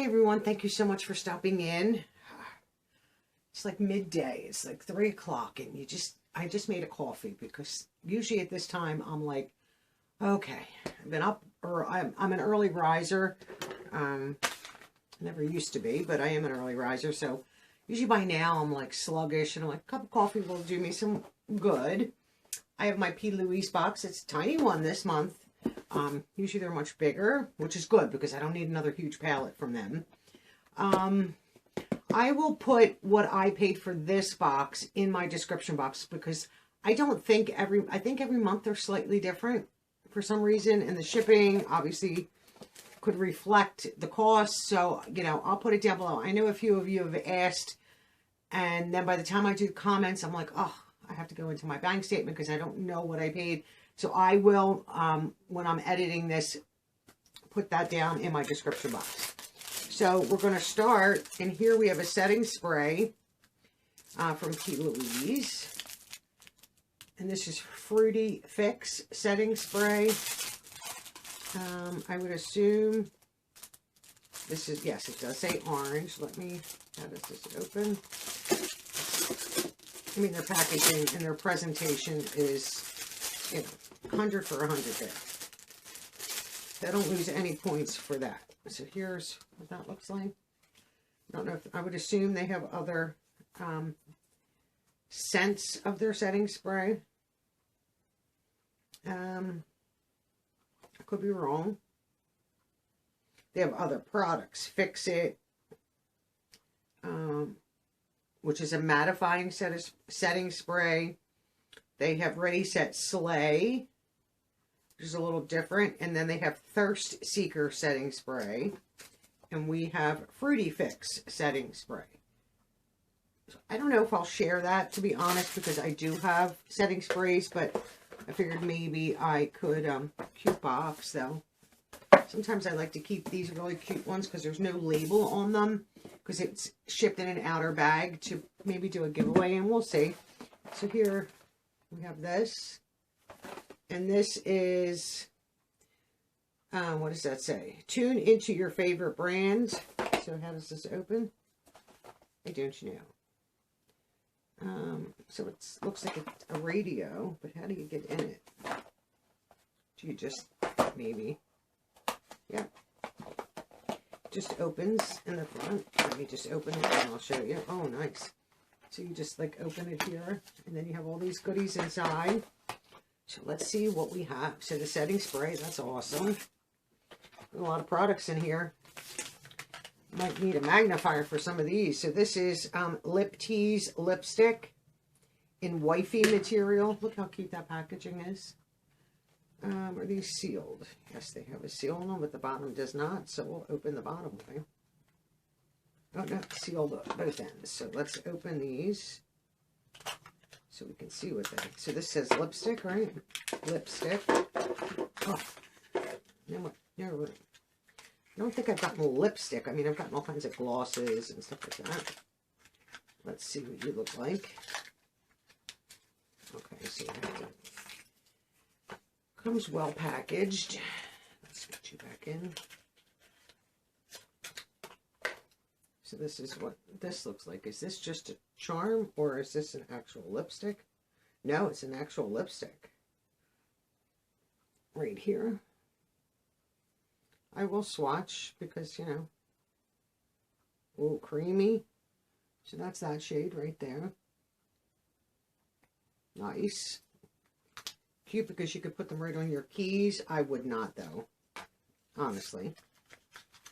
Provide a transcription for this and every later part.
everyone, thank you so much for stopping in. It's like midday, it's like 3 o'clock, and I just made a coffee because usually at this time I'm like, okay, I've been up, or I'm an early riser. Never used to be, but I am an early riser, so usually by now I'm like sluggish, and I'm like, a cup of coffee will do me some good. I have my PLouise box. It's a tiny one this month. Usually they're much bigger, which is good because I don't need another huge palette from them. I will put what I paid for this box in my description box because I think every month they're slightly different for some reason, and the shipping obviously could reflect the cost. So, you know, I'll put it down below. I know a few of you have asked, and then by the time I do the comments, I'm like, oh, I have to go into my bank statement because I don't know what I paid. So I will, when I'm editing this, put that down in my description box. So we're going to start, and here we have a setting spray from PLouise. And this is Fruity Fix setting spray. I would assume this is, yes, it does say orange. Let me, how does this open? I mean, their packaging and their presentation is, you know, 100 for 100 there. I don't lose any points for that. So here's what that looks like. I don't know if, I would assume they have other scents of their setting spray. I could be wrong. They have other products. Fix It, which is a mattifying setting spray. They have Ready, Set, Slay, which is a little different. And then they have Thirst Seeker setting spray. And we have Fruity Fix setting spray. So I don't know if I'll share that, to be honest, because I do have setting sprays, but I figured maybe I could, cute box though. Sometimes I like to keep these really cute ones because there's no label on them, because it's shipped in an outer bag to maybe do a giveaway, and we'll see. So here we have this, and this is, what does that say? Tune into your favorite brand. So how does this open? I don't know. So it looks like a radio, but how do you get in it? Do you just, maybe, yeah, just opens in the front. Let me just open it and I'll show you. Oh, nice. So you just like open it here, and then you have all these goodies inside. So let's see what we have. So the setting spray, that's awesome. A lot of products in here. Might need a magnifier for some of these. So this is Lip Tease lipstick in wifey material. Look how cute that packaging is. Are these sealed? Yes, they have a seal on them, but the bottom does not. So we'll open the bottom way. Oh, no, sealed both ends. So let's open these so we can see what they. So this says lipstick, right? Lipstick. Oh, no, no. I don't think I've gotten lipstick. I mean, I've gotten all kinds of glosses and stuff like that. Let's see what you look like. Okay, so comes well packaged. Let's get you back in. So this is what this looks like. Is this just a charm, or is this an actual lipstick? No, it's an actual lipstick. Right here. I will swatch because, you know, oh, creamy. So that's that shade right there. Nice. Cute because you could put them right on your keys. I would not, though, honestly.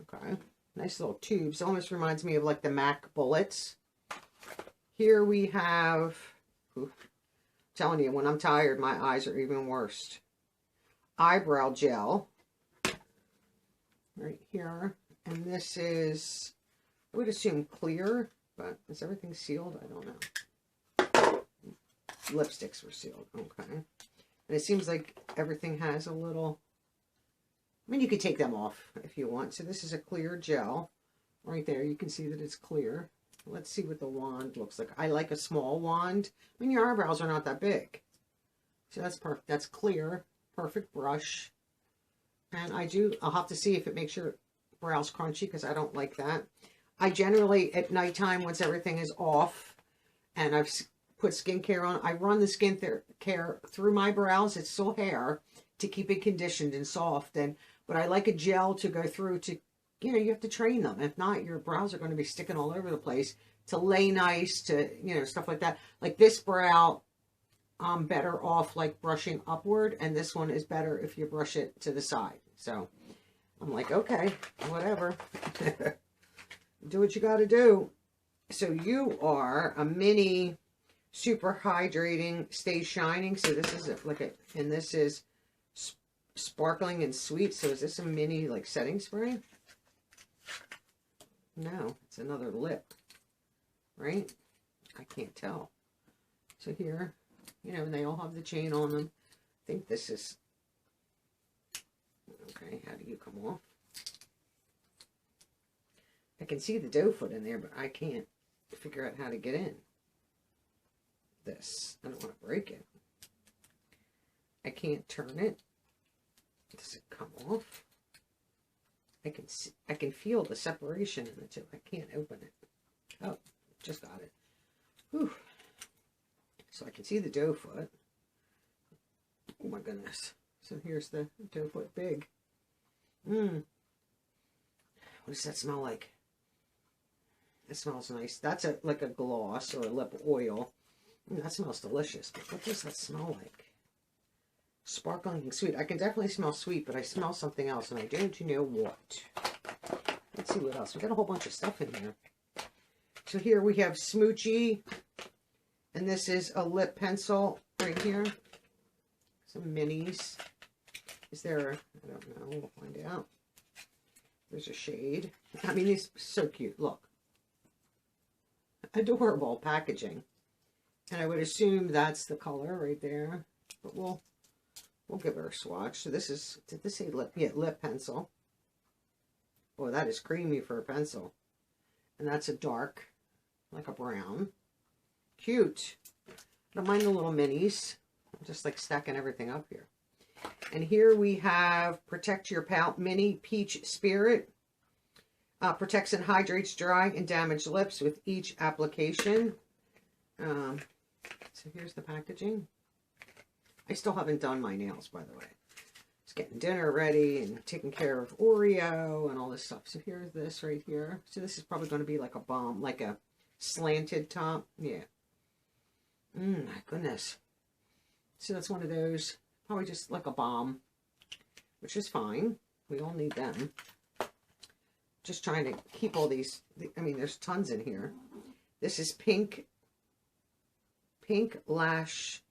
Okay. Nice little tubes. Almost reminds me of like the MAC bullets. Here we have, oof, I'm telling you, when I'm tired, my eyes are even worse. Eyebrow gel. Right here, and this is, I would assume clear, but is everything sealed? I don't know. Lipsticks were sealed, okay. And it seems like everything has a little, I mean, you could take them off if you want. So this is a clear gel. Right there, you can see that it's clear. Let's see what the wand looks like. I like a small wand. I mean, your eyebrows are not that big. So that's perfect. That's clear. Perfect brush. And I'll have to see if it makes your brows crunchy because I don't like that. I generally, at nighttime, once everything is off and I've put skincare on, I run the skincare through my brows. It's still hair to keep it conditioned and soft. But I like a gel to go through to, you know, you have to train them. If not, your brows are going to be sticking all over the place. To lay nice, to, you know, stuff like that. Like this brow, I'm better off like brushing upward, and this one is better if you brush it to the side. So I'm like, okay, whatever. Do what you got to do. So you are a mini super hydrating, stay shining. So this is and this is sparkling and sweet. So is this a mini like setting spray? No, it's another lip, right? I can't tell. So here, you know, and they all have the chain on them. I think this is, okay, how do you come off? I can see the doe foot in there, but I can't figure out how to get in this. I don't want to break it. I can't turn it. Does it come off? I can see, I can feel the separation in the two. I can't open it. Oh, just got it. Whew. So I can see the doe foot. Oh my goodness. So here's the doe foot big. What does that smell like? It smells nice. That's like a gloss or a lip oil. That smells delicious. But what does that smell like? Sparkling and sweet. I can definitely smell sweet, but I smell something else, and I don't know what. Let's see what else. We got a whole bunch of stuff in here. So here we have Smoochie, and this is a lip pencil right here. Some minis. Is there? I don't know. We'll find out. There's a shade. I mean, it's so cute. Look. Adorable packaging. And I would assume that's the color right there. But we'll give her a swatch. So this is, did this say lip? Yeah, lip pencil. Oh, that is creamy for a pencil. And that's a dark, like a brown. Cute. I don't mind the little minis. I'm just like stacking everything up here. And here we have Protect Your Palate Mini Peach Spirit. Protects and hydrates dry and damaged lips with each application. So here's the packaging. I still haven't done my nails, by the way. Just getting dinner ready and taking care of Oreo and all this stuff. So here's this right here. So this is probably going to be like a bomb, like a slanted top. Yeah. My goodness. So that's one of those, probably just like a bomb, which is fine. We all need them. Just trying to keep all these, I mean, there's tons in here. This is pink lash,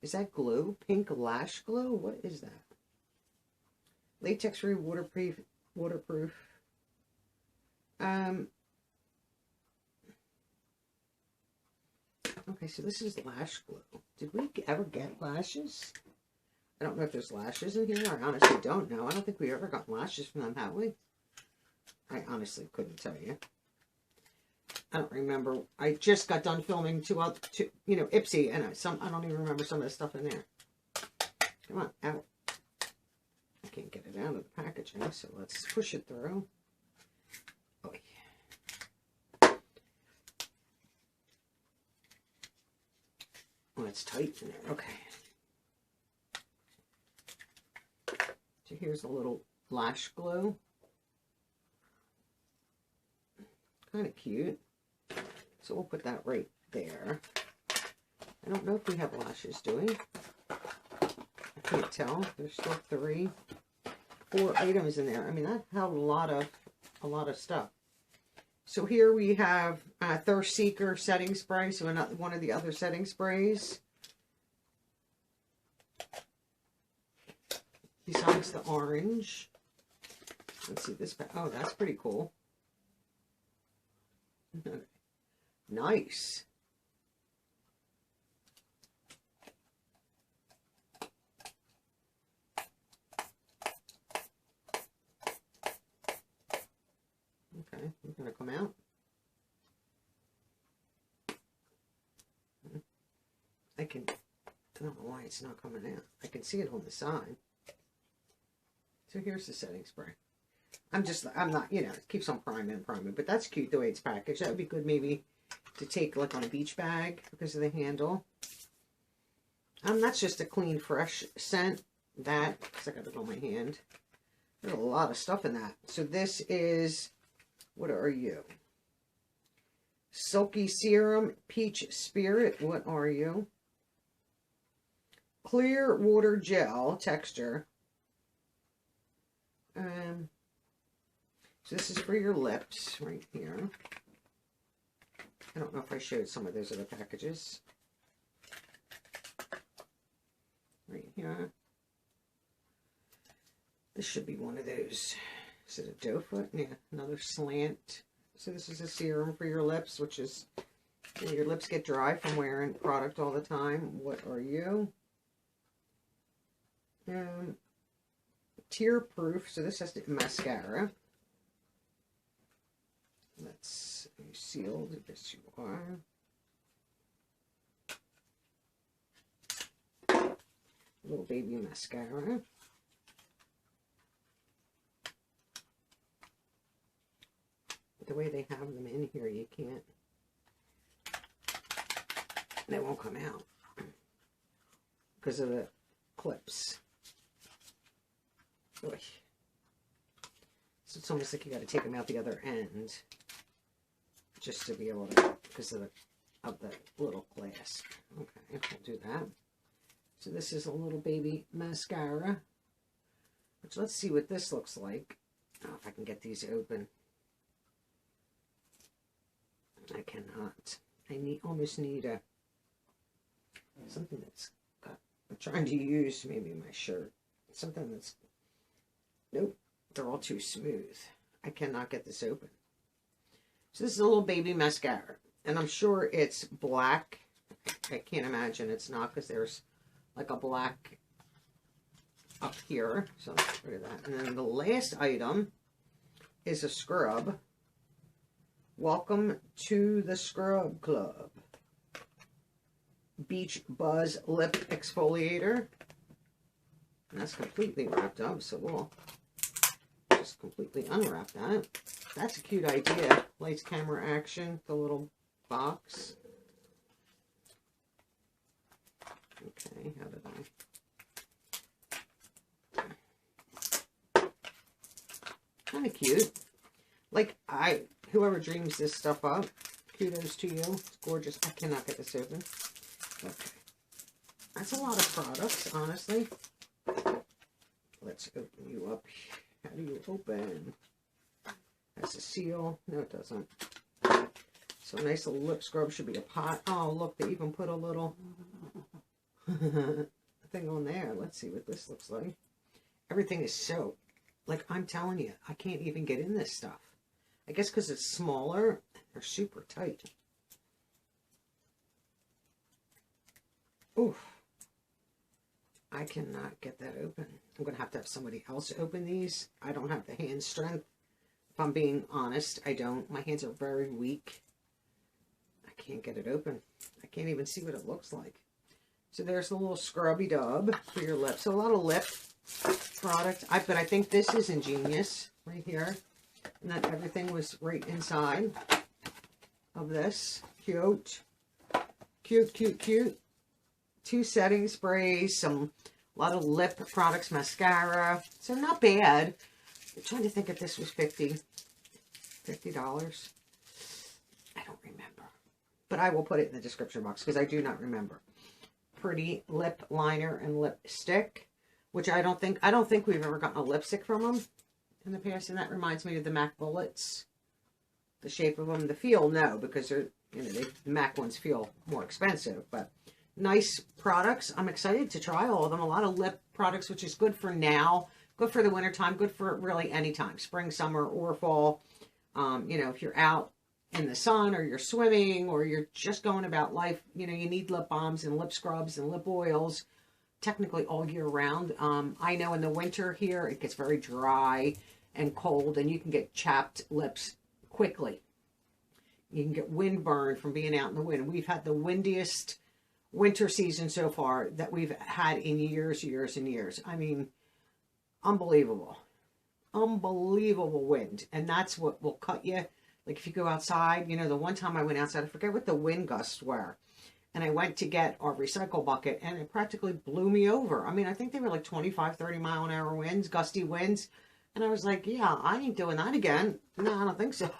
is that glue? Pink lash glue? What is that? Latex free, waterproof. Okay, so this is lash glue. Did we ever get lashes? I don't know if there's lashes in here. I honestly don't know. I don't think we ever got lashes from them, have we? I honestly couldn't tell you. I don't remember. I just got done filming two, you know, IPSY, and I don't even remember some of the stuff in there. Come on, out. I can't get it out of the packaging, so let's push it through. Oh, yeah. Oh, it's tight in there. Okay. So here's a little lash glue. Kind of cute. So we'll put that right there. I don't know if we have lashes, do we? I can't tell. There's still 4 items in there. I mean, that held a lot of stuff. So here we have Thirst Seeker setting spray. So another one of the other setting sprays. Besides the orange. Let's see this. Oh, that's pretty cool. Nice. Okay, it's going to come out. I don't know why it's not coming out. I can see it on the side. So here's the setting spray. I'm not, you know, it keeps on priming and priming, but that's cute the way it's packaged. That would be good maybe to take like on a beach bag because of the handle. That's just a clean, fresh scent. That, because I got it on my hand. There's a lot of stuff in that. So this is, what are you? Silky Serum, Peach Spirit, what are you? Clear Water Gel texture. So this is for your lips right here. I don't know if I showed some of those other packages. Right here. This should be one of those. Is it a doe foot? Yeah, another slant. So this is a serum for your lips, which is, you know, your lips get dry from wearing product all the time. What are you? Tear proof. So this has mascara. Let's, are you sealed? Yes, you are. Little baby mascara. The way they have them in here, you can't, they won't come out because of the clips. Oy. So it's almost like you got to take them out the other end just to be able to, because of the little clasp. Okay, we'll do that. So this is a little baby mascara, which let's see what this looks like. Oh, if I can get these open. I cannot. I almost need something that's got, I'm trying to use maybe my shirt. Something that's, nope, they're all too smooth. I cannot get this open. So this is a little baby mascara. And I'm sure it's black. I can't imagine it's not, because there's like a black up here. So let's get rid of that. And then the last item is a scrub. Welcome to the Scrub Club. Beach Buzz Lip Exfoliator. And that's completely wrapped up, so we'll just completely unwrap that. That's a cute idea. Lights, camera, action. The little box. Okay, how did I? Kind of cute. Like, whoever dreams this stuff up, kudos to you. It's gorgeous. I cannot get this open. Okay. That's a lot of products, honestly. Let's open you up. How do you open? That's a seal. No, it doesn't. So a nice little lip scrub should be a pot. Oh, look, they even put a little thing on there. Let's see what this looks like. Everything is so, like, I'm telling you, I can't even get in this stuff. I guess because it's smaller, they're super tight. Oof. I cannot get that open. I'm going to have somebody else open these. I don't have the hand strength. If I'm being honest, I don't. My hands are very weak. I can't get it open. I can't even see what it looks like. So there's the little scrubby dub for your lips. So a lot of lip product. But I think this is ingenious right here. And that everything was right inside of this. Cute. Cute, cute, cute. 2 setting sprays, a lot of lip products, mascara. So not bad. I'm trying to think if this was $50. I don't remember. But I will put it in the description box because I do not remember. Pretty lip liner and lipstick, which I don't think we've ever gotten a lipstick from them in the past, and that reminds me of the MAC bullets. The shape of them, the feel, no, because they're, you know, the MAC ones feel more expensive, but nice products. I'm excited to try all of them. A lot of lip products, which is good for now, good for the winter time, good for really any time, spring, summer, or fall. You know, if you're out in the sun, or you're swimming, or you're just going about life, you know, you need lip balms and lip scrubs and lip oils technically all year round. I know in the winter here, it gets very dry and cold, and you can get chapped lips quickly. You can get windburn from being out in the wind. We've had the windiest winter season so far that we've had in years, years, and years. I mean, unbelievable. unbelievable wind, and that's what will cut you. Like if you go outside, you know, the one time I went outside, I forget what the wind gusts were, and I went to get our recycle bucket, and it practically blew me over. I mean, I think they were like 25, 30-mile-an-hour winds, gusty winds, and I was like, yeah, I ain't doing that again. No, I don't think so.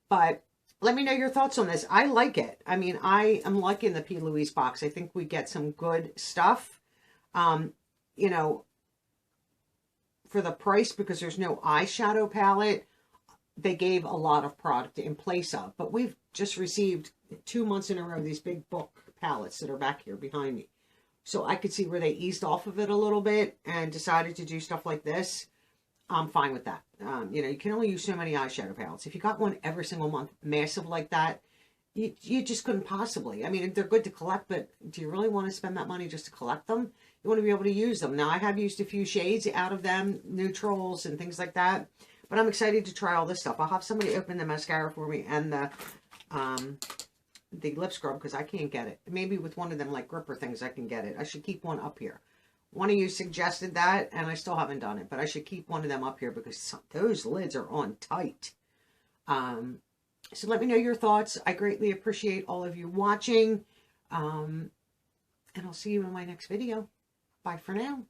But let me know your thoughts on this. I like it. I mean, I am liking the PLouise box. I think we get some good stuff. You know, for the price, because there's no eyeshadow palette, they gave a lot of product in place of. But we've just received 2 months in a row these big book palettes that are back here behind me. So I could see where they eased off of it a little bit and decided to do stuff like this. I'm fine with that. You know, you can only use so many eyeshadow palettes. If you got one every single month, massive like that, you just couldn't possibly. I mean, they're good to collect, but do you really want to spend that money just to collect them? You want to be able to use them. Now, I have used a few shades out of them, neutrals and things like that, but I'm excited to try all this stuff. I'll have somebody open the mascara for me and the lip scrub, because I can't get it. Maybe with one of them like gripper things I can get it. I should keep one up here. One of you suggested that, and I still haven't done it, but I should keep one of them up here because those lids are on tight. So let me know your thoughts. I greatly appreciate all of you watching, and I'll see you in my next video. Bye for now.